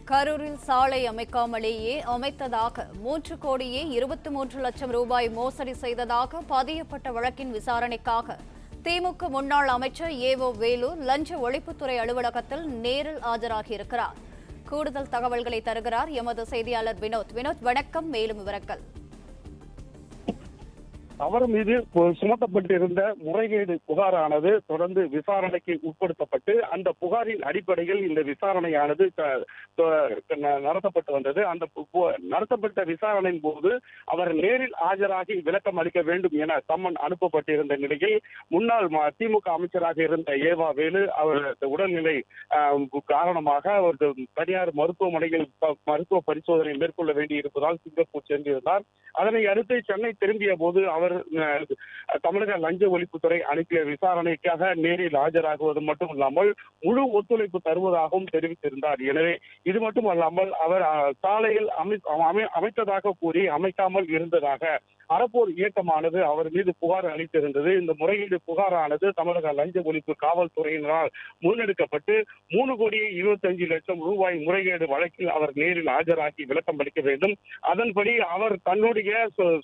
கரூரில் சாலை அமைக்காமலேயே அமைத்ததாக 3,23,00,000 ரூபாய் மோசடி செய்ததாக பதியப்பட்ட வழக்கின் விசாரணைக்காக திமுக முன்னாள் அமைச்சர் ஏவோ வேலு லஞ்ச ஒழிப்புத்துறை அலுவலகத்தில் நேரில் ஆஜராகியிருக்கிறார். கூடுதல் தகவல்களை தருகிறார் எமது செய்தியாளர் வினோத். வணக்கம். மேலும் விவரங்கள். அவர் மீது சுமத்தப்பட்டிருந்த முறைகேடு புகாரானது தொடர்ந்து விசாரணைக்கு உட்படுத்தப்பட்டு அந்த புகாரின் அடிப்படையில் இந்த விசாரணையானது நடத்தப்பட்டு வந்தது. அந்த நடத்தப்பட்ட விசாரணையின் போது அவர் நேரில் ஆஜராகி விளக்கம் அளிக்க வேண்டும் என சம்மன் அனுப்பப்பட்டிருந்த நிலையில் முன்னாள் திமுக அமைச்சராக இருந்த ஏவா வேலு அவர் உடல்நிலை காரணமாக ஒரு தனியார் மருத்துவமனையில் மருத்துவ பரிசோதனை மேற்கொள்ள வேண்டியிருப்பதால் சிங்கப்பூர் சென்றிருந்தார். அதனை அடுத்து சென்னை திரும்பிய போது அவர் தமிழக லஞ்ச ஒழிப்புத்துறை அனுப்பிய விசாரணைக்காக நேரில் ஆஜராகுவது மட்டுமல்லாமல் முழு ஒத்துழைப்பு தருவதாகவும் தெரிவித்திருந்தார். எனவே இது மட்டுமல்லாமல் அவர் சாலையில் அமைத்ததாக கூறி அமைக்காமல் இருந்ததாக அறப்போர் இயக்கமானது அவர் மீது புகார் அளித்திருந்தது. இந்த முறையீடு புகாரானது தமிழக லஞ்ச ஒழிப்பு காவல்துறையினரால் முன்னெடுக்கப்பட்டு 3,25,00,000 ரூபாய் முறைகேடு வழக்கில் அவர் நேரில் ஆஜராகி விளக்கம் அளிக்க வேண்டும். அதன்படி அவர் தன்னுடைய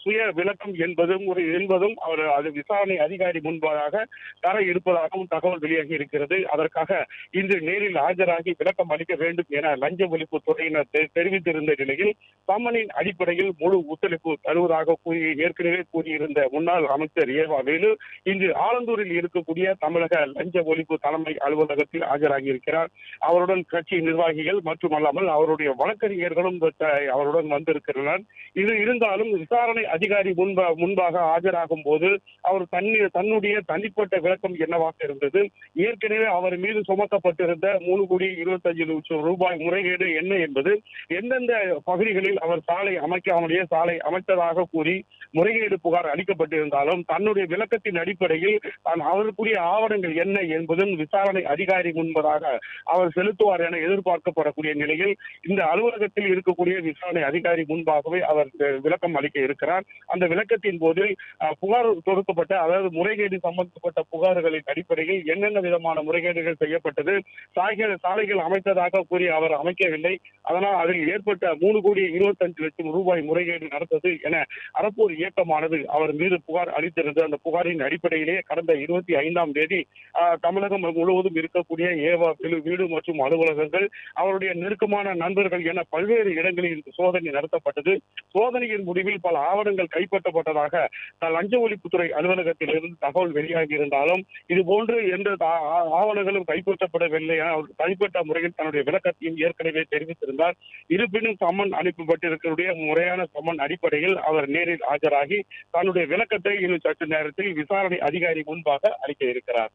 சுய விளக்கம் என்பதும் அவர் அது விசாரணை அதிகாரி முன்பாக தர இருப்பதாகவும் தகவல் வெளியாகி இருக்கிறது. அதற்காக இன்று நேரில் ஆஜராகி விளக்கம் அளிக்க வேண்டும் என லஞ்ச ஒழிப்பு துறையினர் தெரிவித்திருந்த நிலையில் சம்மனின் அடிப்படையில் முழு ஒத்துழைப்பு தருவதாக ஏற்கனவே கூறியிருந்த முன்னாள் அமைச்சர் ஏவா வேலு இன்று ஆலந்தூரில் இருக்கக்கூடிய தமிழக லஞ்ச ஒழிப்பு தலைமை அலுவலகத்தில் ஆஜராகியிருக்கிறார். அவருடன் கட்சி நிர்வாகிகள் மட்டுமல்லாமல் அவருடைய வழக்கறிஞர்களும் அவருடன் வந்திருக்கிறார். இது இருந்தாலும் விசாரணை அதிகாரி முன்பாக ஆஜராகும் போது அவர் தன்னுடைய தனிப்பட்ட விளக்கம் என்னவாக இருந்தது, ஏற்கனவே அவர் மீது சுமத்தப்பட்டிருந்த 3,25,00,000 ரூபாய் முறைகேடு என்ன என்பது, எந்தெந்த பகுதிகளில் அவர் சாலை அமைக்காமலேயே சாலை அமைத்ததாக கூறி முறைகேடு புகார் அளிக்கப்பட்டிருந்தாலும் தன்னுடைய விளக்கத்தின் அடிப்படையில் அவருக்குரிய ஆவணங்கள் என்ன என்பதும் விசாரணை அதிகாரி முன்பதாக அவர் செலுத்துவார் என எதிர்பார்க்கப்படக்கூடிய நிலையில் இந்த அலுவலகத்தில் இருக்கக்கூடிய விசாரணை அதிகாரி முன்பாகவே அவர் விளக்கம் அளிக்க இருக்கிறார். அந்த விளக்கத்தின் போது புகார் தொடுக்கப்பட்ட, அதாவது முறைகேடு சம்பந்தப்பட்ட புகார்களின் அடிப்படையில் என்னென்ன விதமான முறைகேடுகள் செய்யப்பட்டது, சாலைகள் அமைத்ததாக கூறி அவர் அமைக்கவில்லை, அதனால் அதில் ஏற்பட்ட 3,25,00,000 ரூபாய் முறைகேடு நடந்தது என அறப்போர் இயக்கமானது அவர் மீது புகார் அளித்திருந்தது. அந்த புகாரின் அடிப்படையிலேயே கடந்த 25ஆம் தேதி தமிழகம் முழுவதும் இருக்கக்கூடிய ஏவா வீடு மற்றும் அலுவலகங்கள், அவருடைய நெருக்கமான நண்பர்கள் என பல்வேறு இடங்களில் சோதனை நடத்தப்பட்டது. சோதனையின் முடிவில் பல ஆவணங்கள் கைப்பற்றப்பட்டதாக லஞ்ச ஒழிப்புத்துறை அலுவலகத்தில் இருந்து தகவல் வெளியாகி இருந்தாலும் இதுபோன்று எந்த ஆவணங்களும் கைப்பற்றப்படவில்லை என அவர் தனிப்பட்ட முறையில் தன்னுடைய விளக்கத்தையும் ஏற்கனவே தெரிவித்திருந்தார். இருப்பினும் சம்மன் அனுப்பப்பட்டிருக்கிற முறையான சம்மன் அடிப்படையில் அவர் நேரில் ஆஜராகி தன்னுடைய விளக்கத்தை இன்னும் சற்று நேரத்தில் விசாரணை அதிகாரி முன்பாக அளிக்க இருக்கிறார்.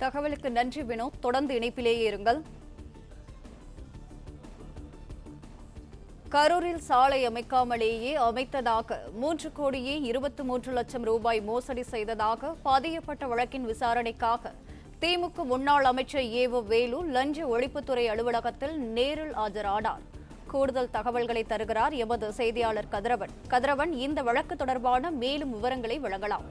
தகவலுக்கு நன்றி வினோத். தொடர்ந்து இணைப்பிலேயே இருங்கள். கரூரில் சாலை அமைக்காமலேயே அமைத்ததாக 3,23,00,000 ரூபாய் மோசடி செய்ததாக பதியப்பட்ட வழக்கின் விசாரணைக்காக திமுக முன்னாள் அமைச்சர் ஏவோ வேலு லஞ்ச ஒழிப்புத்துறை அலுவலகத்தில் நேரில் ஆஜரானார். கூடுதல் தகவல்களை தருகிறார் எமது செய்தியாளர் கதிரவன். இந்த வழக்கு தொடர்பான மேலும் விவரங்களை வழங்கலாம்.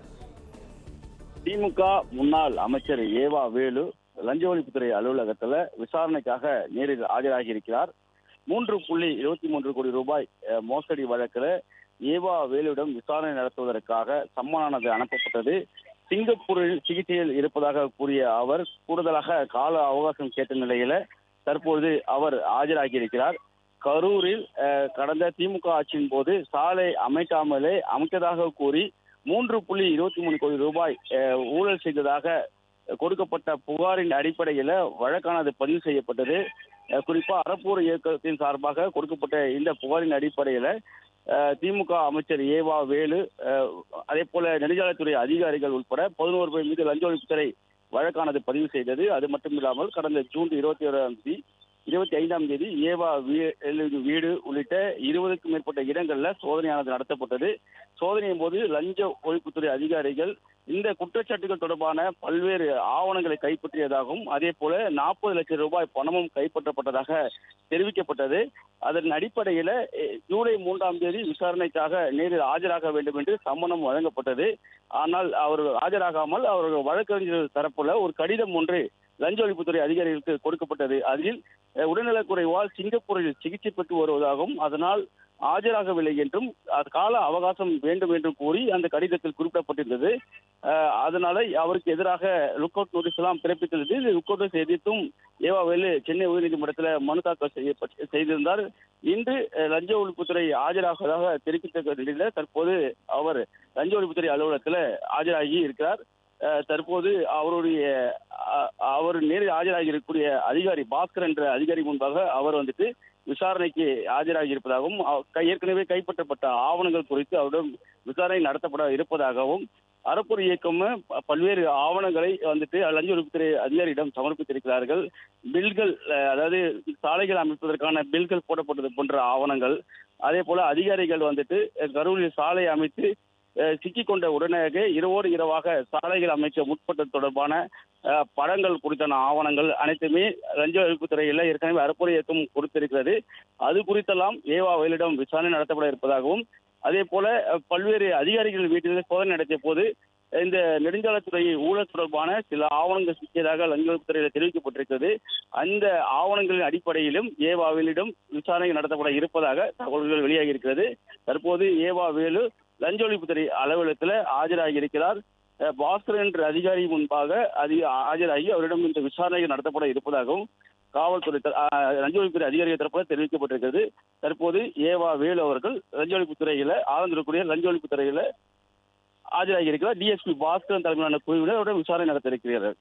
திமுக முன்னாள் அமைச்சர் ஏவா வேலு லஞ்ச ஒழிப்புத்துறை அலுவலகத்தில் விசாரணைக்காக நேரில் ஆஜராகி இருக்கிறார். 3,23 கோடி ரூபாய் மோசடி வழக்கில் ஏவா வேலுவிடம் விசாரணை நடத்துவதற்காக சம்மனானது அனுப்பப்பட்டது. சிங்கப்பூரில் சிகிச்சையில் இருப்பதாக கூறிய அவர் கூடுதலாக கால அவகாசம் கேட்ட நிலையில தற்போது அவர் ஆஜராகி இருக்கிறார். கரூரில் கடந்த திமுக ஆட்சியின் போது சாலை அமைக்காமலே அமைத்ததாக கூறி 3,23 கோடி ரூபாய் ஊழல் செய்ததாக கொடுக்கப்பட்ட புகாரின் அடிப்படையில வழக்கானது பதிவு செய்யப்பட்டது. குறிப்பா அறப்போர் இயக்கத்தின் சார்பாக கொடுக்கப்பட்ட இந்த புகாரின் அடிப்படையில திமுக அமைச்சர் ஏவா வேலு, அதே போல நெடுஞ்சாலைத்துறை அதிகாரிகள் உட்பட 11 பேர் மீது லஞ்ச ஒழிப்புத்துறை வழக்கானது பதிவு செய்தது. அது மட்டும் இல்லாமல் கடந்த ஜூன் 25ஆம் தேதி ஏவா வீடு உள்ளிட்ட 20க்கும் மேற்பட்ட இடங்கள்ல சோதனையானது நடத்தப்பட்டது. சோதனையின் போது லஞ்ச ஒழிப்புத்துறை அதிகாரிகள் இந்த குற்றச்சாட்டுகள் தொடர்பான பல்வேறு ஆவணங்களை கைப்பற்றியதாகவும் அதே போல 40 லட்சம் ரூபாய் பணமும் கைப்பற்றப்பட்டதாக தெரிவிக்கப்பட்டது. அதன் அடிப்படையில ஜூலை 3ஆம் தேதி விசாரணைக்காக நேரில் ஆஜராக வேண்டும் என்று சம்மனம் வழங்கப்பட்டது. ஆனால் அவர் ஆஜராகாமல் அவர்கள் வழக்கறிஞர் தரப்புல ஒரு கடிதம் ஒன்று லஞ்ச ஒழிப்புத்துறை அதிகாரிகளுக்கு கொடுக்கப்பட்டது. அதில் உடல்நலக்குறைவால் சிங்கப்பூரில் சிகிச்சை பெற்று வருவதாகவும் அதனால் ஆஜராகவில்லை என்றும் கால அவகாசம் வேண்டும் என்றும் கூறி அந்த கடிதத்தில் குறிப்பிடப்பட்டிருந்தது. அதனால அவருக்கு எதிராக லுக் அவுட் நோட்டீஸ் எல்லாம் பிறப்பித்திருந்தது. இந்த லுக் அவுட் எதிர்த்தும் ஏவா வேலு சென்னை உயர்நீதிமன்றத்தில் மனு தாக்கல் செய்திருந்தார். இன்று லஞ்ச ஒழிப்புத்துறை ஆஜராகுவதாக தெரிவித்த நிலையில் தற்போது அவர் லஞ்ச ஒழிப்புத்துறை அலுவலகத்தில் ஆஜராகி இருக்கிறார். தற்போது அவர் நேரில் ஆஜராகி இருக்கக்கூடிய அதிகாரி பாஸ்கர் என்ற அதிகாரி முன்பாக அவர் விசாரணைக்கு ஆஜராகி இருப்பதாகவும் ஏற்கனவே கைப்பற்றப்பட்ட ஆவணங்கள் குறித்து அவரிடம் விசாரணை நடத்தப்பட இருப்பதாகவும் அறப்பொரு இயக்கம் பல்வேறு ஆவணங்களை லஞ்ச ஒழிப்புத்துறை அதிகாரியிடம் சமர்ப்பித்திருக்கிறார்கள். பில்கள், அதாவது சாலைகள் அமைப்பதற்கான பில்கள் போடப்பட்டது போன்ற ஆவணங்கள், அதே போல அதிகாரிகள் கரூரில் சாலை அமைத்து சிக்கிக்கொண்ட உடனே இரவோடு இரவாக சாலைகள் அமைக்க முற்பட்டது தொடர்பான படங்கள் குறித்தான ஆவணங்கள் அனைத்துமே லஞ்ச ஒழிப்புத்துறையில் ஏற்கனவே அறப்பொரு இயக்கம் கொடுத்திருக்கிறது. அது குறித்தெல்லாம் ஏவா வேலிடம் விசாரணை நடத்தப்பட இருப்பதாகவும், அதே போல பல்வேறு அதிகாரிகள் வீட்டில் சோதனை நடத்திய போது இந்த நெடுஞ்சாலைத்துறை ஊழல் தொடர்பான சில ஆவணங்கள் சிக்கியதாக லஞ்ச ஒழிப்புத்துறையில் தெரிவிக்கப்பட்டிருக்கிறது. அந்த ஆவணங்களின் அடிப்படையிலும் ஏவா வேலிடம் விசாரணை நடத்தப்பட இருப்பதாக தகவல்கள் வெளியாகி இருக்கிறது. தற்போது ஏவா வேலு லஞ்ச ஒழிப்புத்துறை அலுவலகத்தில் ஆஜராகி இருக்கிறார். பாஸ்கர் என்ற அதிகாரி முன்பாக ஆஜராகி அவரிடம் இந்த விசாரணை நடத்தப்பட இருப்பதாகவும் காவல்துறை லஞ்ச ஒழிப்புத்துறை அதிகாரிகள் தரப்பில் தெரிவிக்கப்பட்டிருக்கிறது. தற்போது ஏவா வேலு அவர்கள் லஞ்ச ஒழிப்புத்துறையில ஆழ்ந்திருக்கூடிய லஞ்ச ஒழிப்புத்துறையில ஆஜராகி இருக்கிறார். டிஎஸ்பி பாஸ்கர் தலைமையிலான குழுவினர் விசாரணை நடத்த இருக்கிறார்கள்.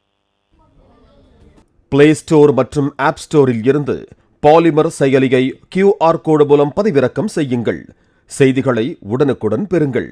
பிளே ஸ்டோர் மற்றும் ஆப் ஸ்டோரில் இருந்து பாலிமர் செயலியை QR கோடு மூலம் பதிவிறக்கம் செய்யுங்கள். செய்திகளை உடனுக்குடன் பெறுங்கள்.